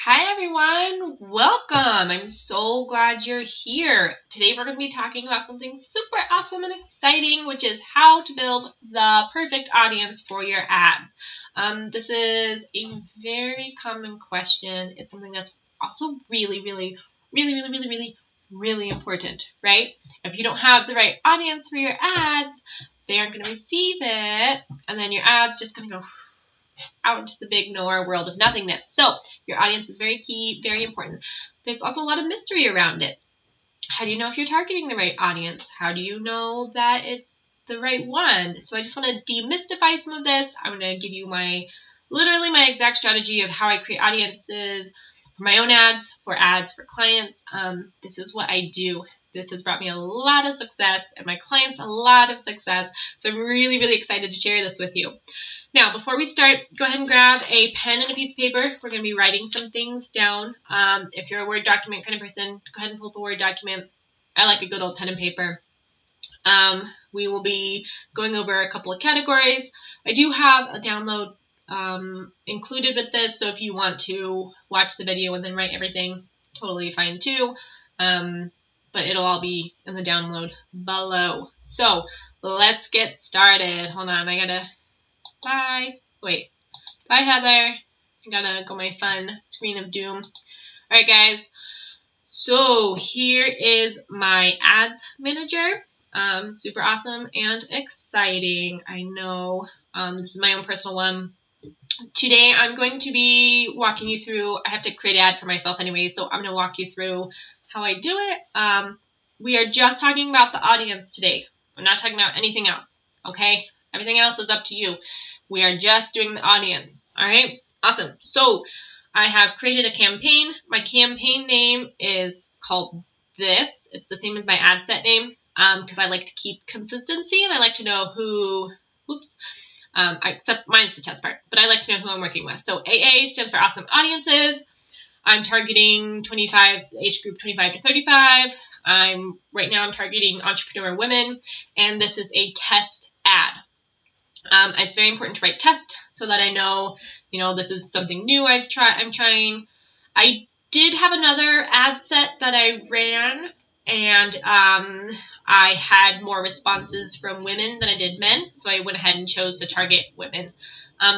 Hi everyone, welcome. I'm so glad you're here. Today we're going to be talking about something super awesome and exciting, which is how to build the perfect audience for your ads. This is a very common question. It's something that's also really important, right? If you don't have the right audience for your ads, they aren't going to receive it, and then your ads just going to go out into the big nowhere world of nothingness. So your audience is very key, very important. There's also a lot of mystery around it. How do you know if you're targeting the right audience? How do you know that it's the right one? So I just want to demystify some of this. I'm going to give you literally my exact strategy of how I create audiences for my own ads for clients. This is what I do. This has brought me a lot of success and my clients a lot of success. So I'm really excited to share this with you. Now, before we start, go ahead and grab a pen and a piece of paper. We're going to be writing some things down. If you're a Word document kind of person, go ahead and pull up a Word document. I like a good old pen and paper. We will be going over a couple of categories. I do have a download included with this, so if you want to watch the video and then write everything, totally fine too. But it'll all be in the download below. So let's get started. Hold on, I gotta... Bye, Heather. I gotta go my fun screen of doom. Alright, guys. So here is my ads manager. Super awesome and exciting. I know. This is my own personal one. Today I'm going to be walking you through, I have to create an ad for myself anyway, so I'm going to walk you through how I do it. We are just talking about the audience today. I'm not talking about anything else, okay? Everything else is up to you. We are just doing the audience. All right? Awesome. So I have created a campaign. My campaign name is called this. It's the same as my ad set name because I like to keep consistency and I like to know who, except mine's the test part, but I like to know who I'm working with. So AA stands for Awesome Audiences. I'm targeting age group 25 to 35. Right now I'm targeting entrepreneur women, and this is a test ad. It's very important to write test so that I know, this is something new I'm trying. I did have another ad set that I ran, and I had more responses from women than I did men, so I went ahead and chose to target women.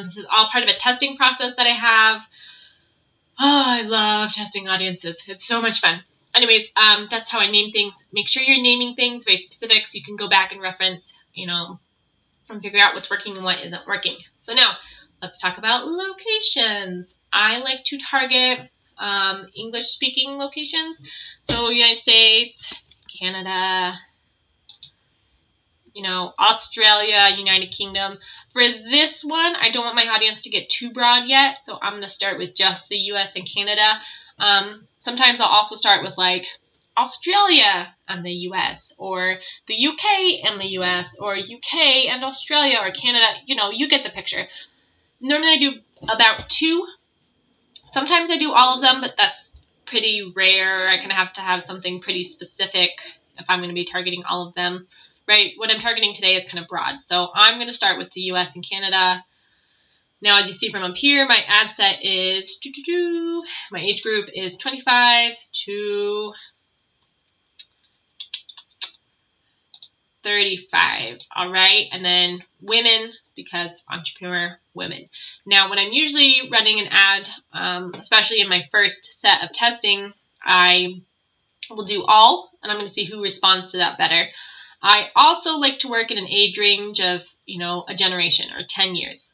This is all part of a testing process that I have. Oh, I love testing audiences. It's so much fun. Anyways, that's how I name things. Make sure you're naming things very specific so you can go back and reference, and figure out what's working and what isn't working. So now, let's talk about locations. I like to target English-speaking locations. So United States, Canada, Australia, United Kingdom. For this one, I don't want my audience to get too broad yet, so I'm going to start with just the US and Canada. Sometimes I'll also start with Australia and the US, or the UK and the US, or UK and Australia, or Canada. You get the picture. Normally I do about 2. Sometimes I do all of them, but that's pretty rare. I kind of have to have something pretty specific if I'm going to be targeting all of them. Right, what I'm targeting today is kind of broad. So I'm going to start with the US and Canada. Now, as you see from up here, my ad set is, my age group is 25 to 35, all right? And then women, because entrepreneur women. Now, when I'm usually running an ad, especially in my first set of testing, I will do all, and I'm going to see who responds to that better. I also like to work in an age range of, a generation or 10 years.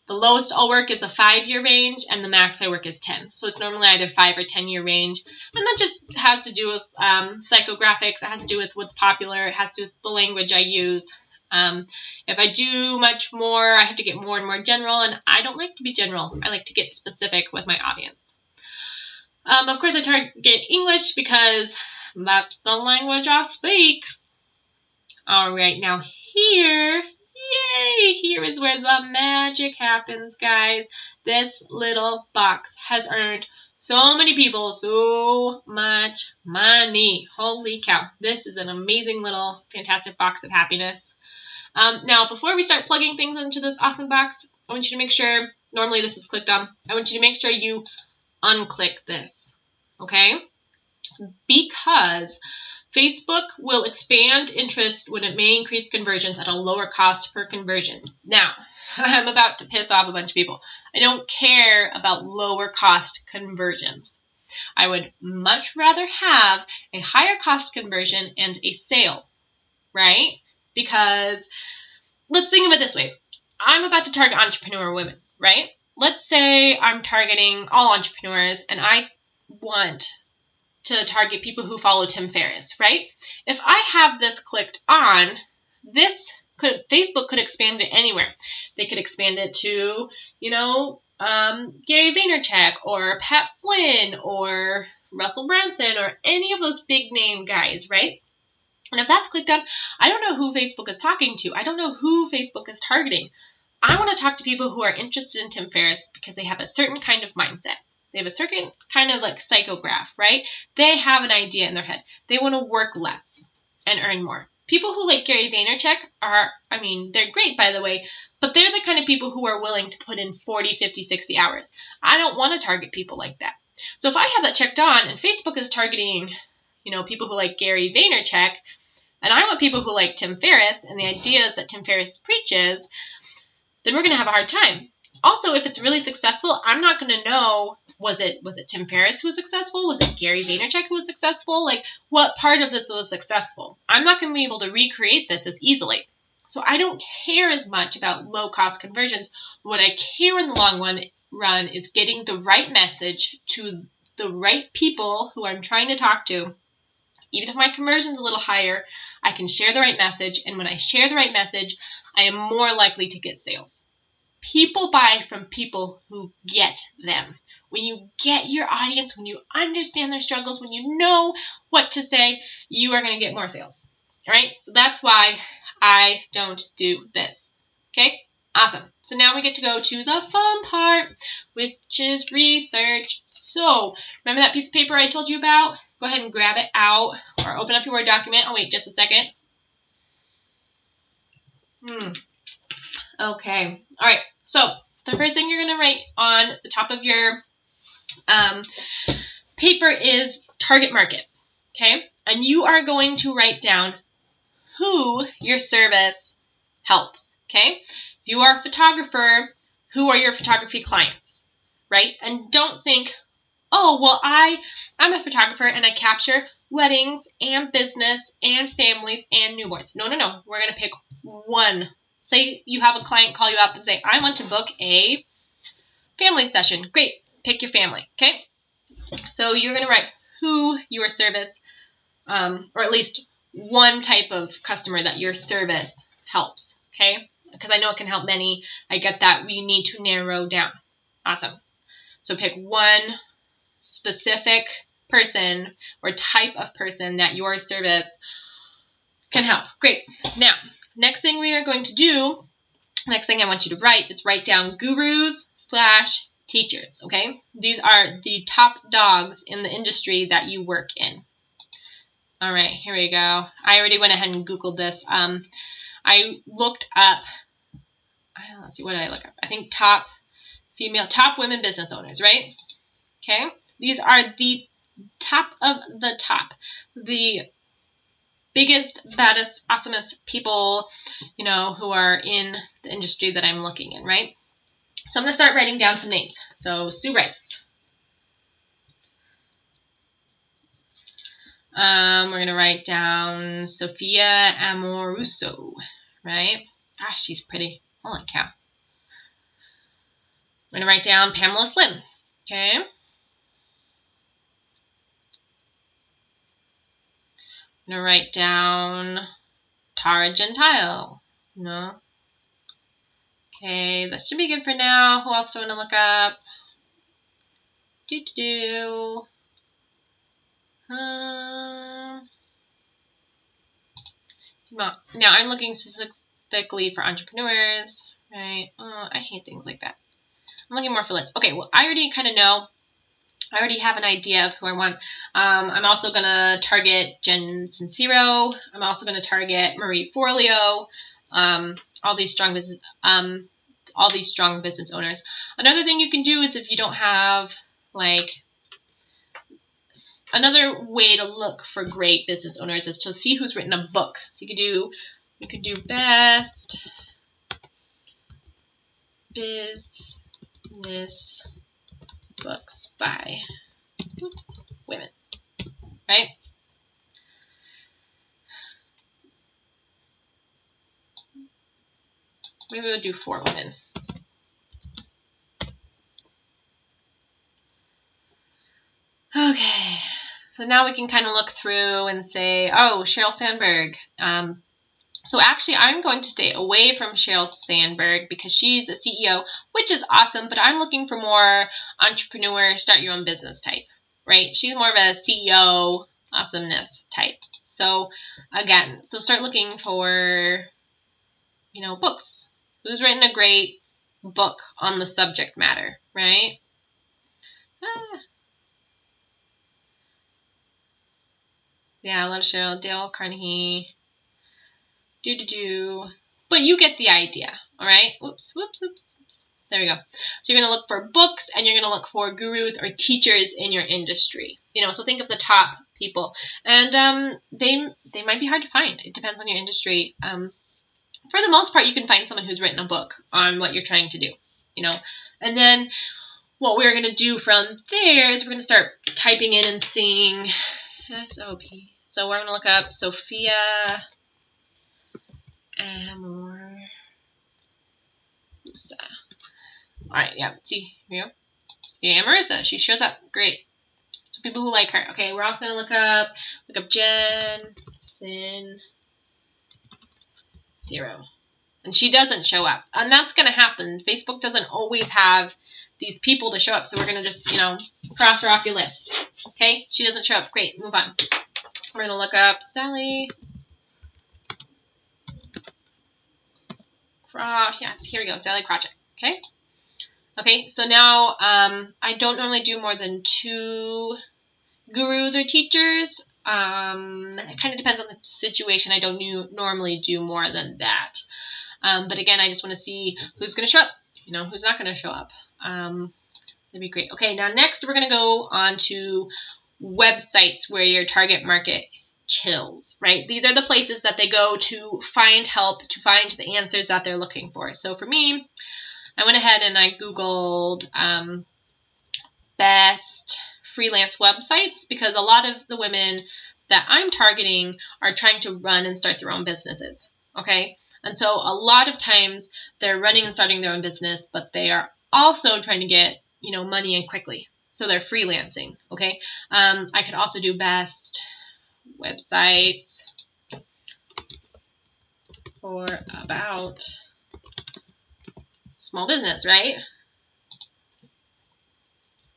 The lowest I'll work is a 5-year range, and the max I work is 10. So it's normally either 5 or 10-year range. And that just has to do with psychographics. It has to do with what's popular. It has to do with the language I use. If I do much more, I have to get more and more general, and I don't like to be general. I like to get specific with my audience. Of course, I target English because that's the language I speak. All right, now here is where the magic happens, guys. This little box has earned so many people so much money. Holy cow. This is an amazing little fantastic box of happiness. Now, before we start plugging things into this awesome box, I want you to make sure, normally this is clicked on, I want you to make sure you unclick this, okay? Because Facebook will expand interest when it may increase conversions at a lower cost per conversion. Now, I'm about to piss off a bunch of people. I don't care about lower cost conversions. I would much rather have a higher cost conversion and a sale, right? Because let's think of it this way. I'm about to target entrepreneur women, right? Let's say I'm targeting all entrepreneurs and I want to target people who follow Tim Ferriss, right? If I have this clicked on, Facebook could expand it anywhere. They could expand it to, Gary Vaynerchuk or Pat Flynn or Russell Brunson or any of those big name guys, right? And if that's clicked on, I don't know who Facebook is talking to. I don't know who Facebook is targeting. I want to talk to people who are interested in Tim Ferriss because they have a certain kind of mindset. They have a certain kind of like psychograph, right? They have an idea in their head. They want to work less and earn more. People who like Gary Vaynerchuk they're great, by the way, but they're the kind of people who are willing to put in 40, 50, 60 hours. I don't want to target people like that. So if I have that checked on and Facebook is targeting, people who like Gary Vaynerchuk, and I want people who like Tim Ferriss and the ideas that Tim Ferriss preaches, then we're going to have a hard time. Also, if it's really successful, I'm not going to know, was it Tim Ferriss who was successful? Was it Gary Vaynerchuk who was successful? Like, what part of this was successful? I'm not going to be able to recreate this as easily. So I don't care as much about low-cost conversions. What I care in the long run is getting the right message to the right people who I'm trying to talk to. Even if my conversion's a little higher, I can share the right message, and when I share the right message, I am more likely to get sales. People buy from people who get them. When you get your audience, when you understand their struggles, when you know what to say, you are going to get more sales. All right? So that's why I don't do this. Okay? Awesome. So now we get to go to the fun part, which is research. So remember that piece of paper I told you about? Go ahead and grab it out or open up your Word document. I'll wait just a second. Okay. All right. So the first thing you're going to write on the top of your paper is target market. Okay. And you are going to write down who your service helps. Okay. If you are a photographer, who are your photography clients? Right. And don't think, oh, well, I'm a photographer and I capture weddings and business and families and newborns. No. We're going to pick one. Say you have a client call you up and say, I want to book a family session. Great. Pick your family. Okay. So you're going to write who your service, or at least one type of customer that your service helps. Okay. Because I know it can help many. I get that. We need to narrow down. Awesome. So pick one specific person or type of person that your service can help. Great. Now, next thing we are going to do, next thing I want you to write is write down gurus/teachers, okay? These are the top dogs in the industry that you work in. All right, here we go. I already went ahead and Googled this. I looked up, let's see, what did I look up? I think top women business owners, right? Okay. These are the top of the top. The biggest, baddest, awesomest people, who are in the industry that I'm looking in, right? So I'm going to start writing down some names. So Sue Rice. We're going to write down Sophia Amoruso, right? Gosh, she's pretty. Holy cow. I'm going to write down Pamela Slim, okay? I'm going to write down Tara Gentile. No. Okay, that should be good for now. Who else do I want to look up? Now I'm looking specifically for entrepreneurs, right? Oh, I hate things like that. I'm looking more for lists. Okay, well, I already kind of know. I already have an idea of who I want. I'm also going to target Jen Sincero. I'm also going to target Marie Forleo. All these strong business owners. Another thing you can do is if you don't have like, another way to look for great business owners is to see who's written a book. So you could do best business books by women, right? Maybe we'll do 4 women. Okay, so now we can kind of look through and say, oh, Sheryl Sandberg. So actually, I'm going to stay away from Sheryl Sandberg because she's a CEO, which is awesome, but I'm looking for more entrepreneur, start your own business type, right? She's more of a CEO awesomeness type. So again, so start looking for, books. Who's written a great book on the subject matter, right? Yeah, I love Cheryl, Dale Carnegie. But you get the idea, all right? Whoops. There we go. So you're going to look for books, and you're going to look for gurus or teachers in your industry. So think of the top people. And they might be hard to find. It depends on your industry. For the most part, you can find someone who's written a book on what you're trying to do, And then what we're going to do from there is we're going to start typing in and seeing SOP. So we're going to look up Sophia Amor. Alright, yeah, see, here we go. Yeah, Marissa, she shows up. Great. So people who like her. Okay, we're also going to look up Jen Sin 0. And she doesn't show up. And that's going to happen. Facebook doesn't always have these people to show up. So we're going to just, cross her off your list. Okay, she doesn't show up. Great, move on. We're going to look up Sally. Yeah, here we go, Sally Cratchit. Okay. Okay, so now I don't normally do more than 2 gurus or teachers. It kind of depends on the situation. I don't normally do more than that. But again, I just want to see who's going to show up, who's not going to show up. That'd be great. Okay, now next we're going to go on to websites where your target market chills, right? These are the places that they go to find help, to find the answers that they're looking for. So for me, I went ahead and I Googled best freelance websites because a lot of the women that I'm targeting are trying to run and start their own businesses, okay? And so a lot of times they're running and starting their own business, but they are also trying to get, money in quickly. So they're freelancing, okay? I could also do best websites for about small business, right?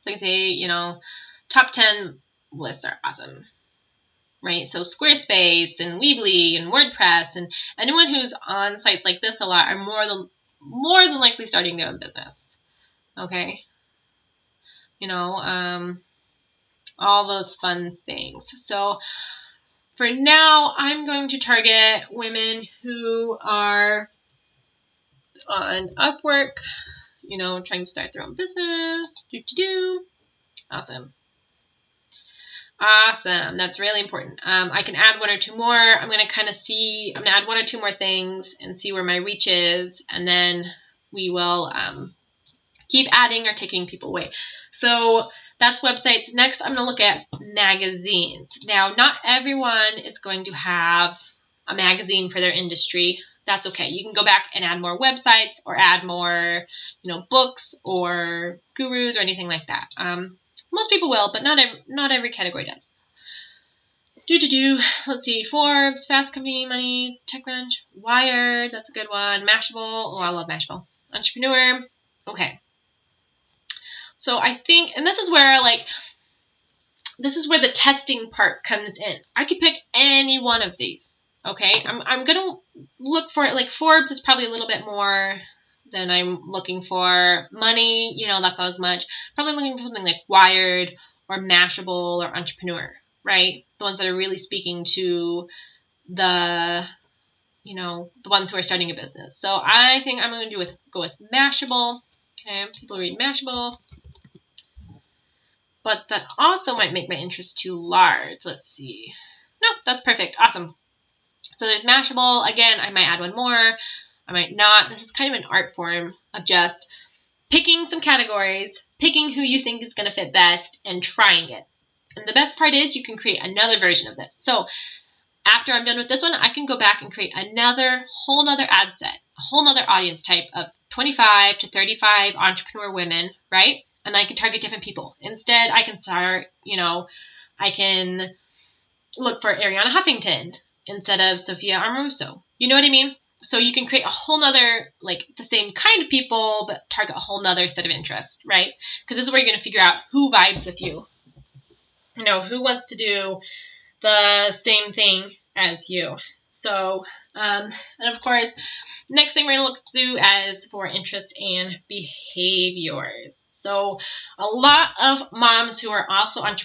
So I can say, top 10 lists are awesome, right? So Squarespace and Weebly and WordPress and anyone who's on sites like this a lot are more than likely starting their own business, okay? All those fun things. So for now, I'm going to target women who are on Upwork, trying to start their own business. Awesome. Awesome. That's really important. I can add 1 or 2 more. I'm going to add 1 or 2 more things and see where my reach is. And then we will keep adding or taking people away. So that's websites. Next, I'm going to look at magazines. Now, not everyone is going to have a magazine for their industry. That's okay. You can go back and add more websites or add more, books or gurus or anything like that. Most people will, but not every category does. Let's see. Forbes, Fast Company, Money, TechCrunch, Wired. That's a good one. Mashable. Oh, I love Mashable. Entrepreneur. Okay. So I think, and this is where the testing part comes in. I could pick any one of these. Okay. I'm gonna look for it. Like Forbes is probably a little bit more than I'm looking for. Money, that's not as much. Probably looking for something like Wired or Mashable or Entrepreneur, right? The ones that are really speaking to the ones who are starting a business. So I think I'm going to go with Mashable. Okay, people read Mashable. but that also might make my interest too large. Let's see. No, that's perfect. Awesome. So there's Mashable. Again, I might add one more. I might not. This is kind of an art form of just picking some categories, picking who you think is going to fit best, and trying it. And the best part is you can create another version of this. So after I'm done with this one, I can go back and create whole nother ad set, a whole nother audience type of 25 to 35 entrepreneur women, right? And I can target different people. Instead, I can start, I can look for Ariana Huffington instead of Sophia Amoruso. You know what I mean? So you can create a whole nother, like the same kind of people, but target a whole nother set of interests, right? Because this is where you're going to figure out who vibes with you. Who wants to do the same thing as you. So, and of course, next thing we're going to look through as for interests and behaviors. So a lot of moms who are also a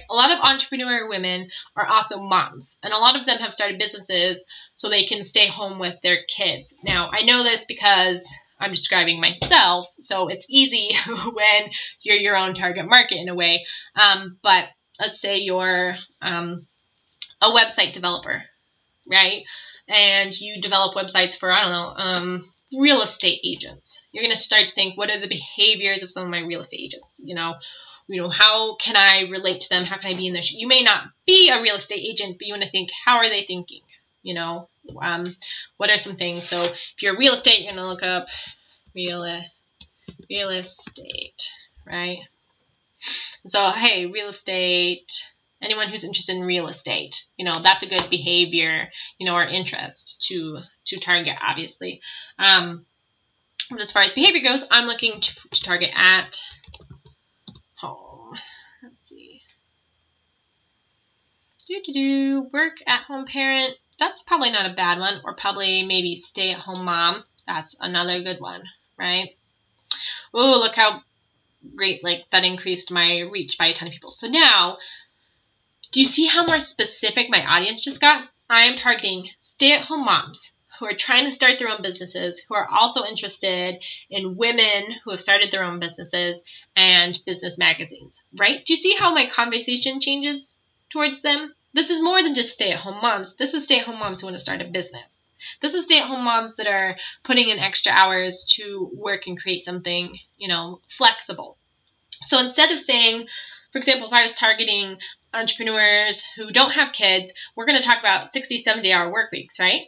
lot of entrepreneur women are also moms, and a lot of them have started businesses so they can stay home with their kids. Now, I know this because I'm describing myself, so it's easy when you're your own target market in a way. But let's say you're a website developer, right? And you develop websites for, real estate agents. You're going to start to think, what are the behaviors of some of my real estate agents? How can I relate to them? How can I be in their shoes? You may not be a real estate agent, but you want to think, how are they thinking? What are some things? So if you're real estate, you're going to look up real estate, right? So, hey, real estate, anyone who's interested in real estate, that's a good behavior, or interest to target, obviously. But as far as behavior goes, I'm looking to target at home. Let's see. Work at home parent. That's probably not a bad one. Or probably maybe stay at home mom. That's another good one, right? Oh, look how great, that increased my reach by a ton of people. So now, do you see how more specific my audience just got? I am targeting stay-at-home moms who are trying to start their own businesses, who are also interested in women who have started their own businesses and business magazines, right? Do you see how my conversation changes towards them? This is more than just stay-at-home moms. This is stay-at-home moms who want to start a business. This is stay-at-home moms that are putting in extra hours to work and create something, flexible. So instead of saying, for example, if I was targeting entrepreneurs who don't have kids, we're going to talk about 60, 70-hour work weeks, right?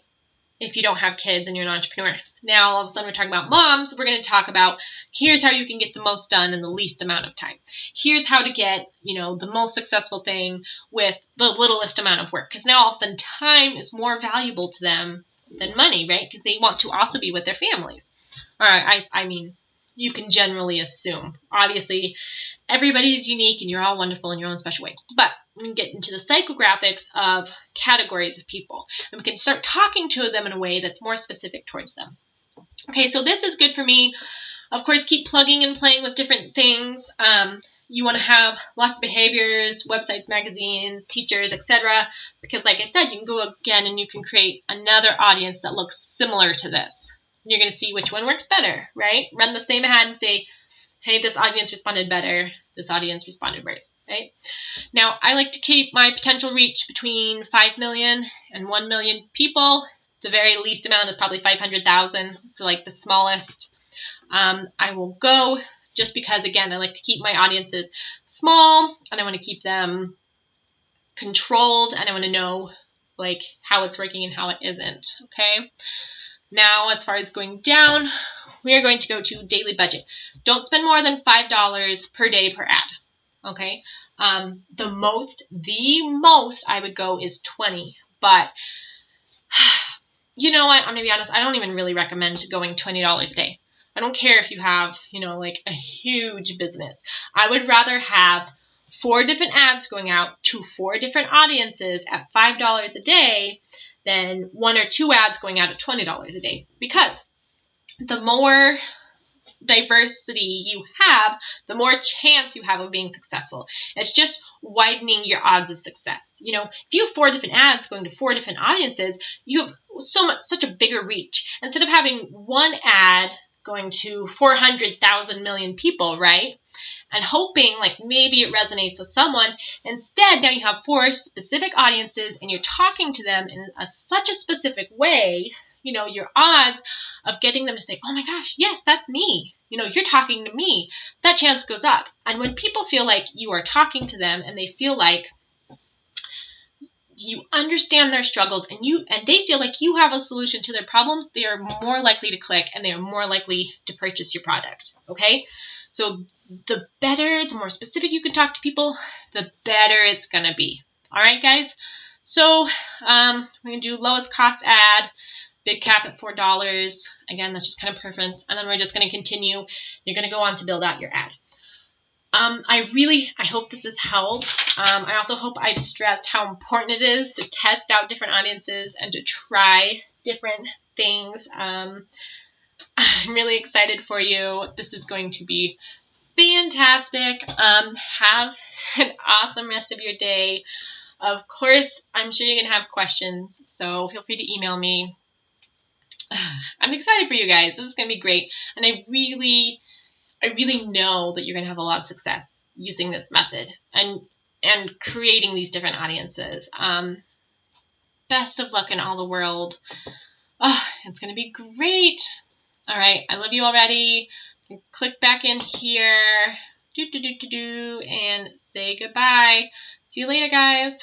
If you don't have kids and you're an entrepreneur. Now, all of a sudden, we're talking about moms. We're going to talk about here's how you can get the most done in the least amount of time. Here's how to get, the most successful thing with the littlest amount of work. Because now, all of a sudden, time is more valuable to them than money, right? Because they want to also be with their families. All right, I mean, you can generally assume. Obviously, everybody's unique and you're all wonderful in your own special way. But we can get into the psychographics of categories of people. And we can start talking to them in a way that's more specific towards them. Okay, so this is good for me. Of course, keep plugging and playing with different things. You want to have lots of behaviors, websites, magazines, teachers, etc. Because like I said, you can go again and you can create another audience that looks similar to this. You're going to see which one works better, right? Run the same ad and say, hey, this audience responded better. This audience responded worse, right? Now, I like to keep my potential reach between 5 million and 1 million people. The very least amount is probably 500,000. So like the smallest I will go just because, again, I like to keep my audiences small and I want to keep them controlled and I want to know how it's working and how it isn't, okay? Now, as far as going down, we are going to go to daily budget. Don't spend more than $5 per day per ad, okay? The most I would go is 20, but you know what? I'm going to be honest. I don't even really recommend going $20 a day. I don't care if you have, a huge business. I would rather have 4 different ads going out to 4 different audiences at $5 a day than 1 or 2 ads going out at $20 a day. Because the more diversity you have, the more chance you have of being successful. It's just widening your odds of success. If you have 4 different ads going to 4 different audiences, you have such a bigger reach. Instead of having 1 ad going to 400,000 million people, right? and hoping like maybe it resonates with someone. Instead, now you have 4 specific audiences and you're talking to them in such a specific way, you know, your odds of getting them to say, oh my gosh, yes, that's me. You know, you're talking to me. That chance goes up. And when people feel like you are talking to them and they feel like you understand their struggles and they feel like you have a solution to their problems, they are more likely to click and they are more likely to purchase your product. Okay? So the better, the more specific you can talk to people, the better it's going to be. All right, guys? So we're going to do lowest cost ad, big cap at $4. Again, that's just kind of preference. And then we're just going to continue. You're going to go on to build out your ad. I hope this has helped. I also hope I've stressed how important it is to test out different audiences and to try different things. I'm really excited for you. This is going to be fantastic. Have an awesome rest of your day. Of course, I'm sure you're going to have questions, so feel free to email me. I'm excited for you guys. This is going to be great. And I really know that you're going to have a lot of success using this method and creating these different audiences. Best of luck in all the world. Oh, it's going to be great. All right. I love you already. Click back in here and say goodbye. See you later, guys.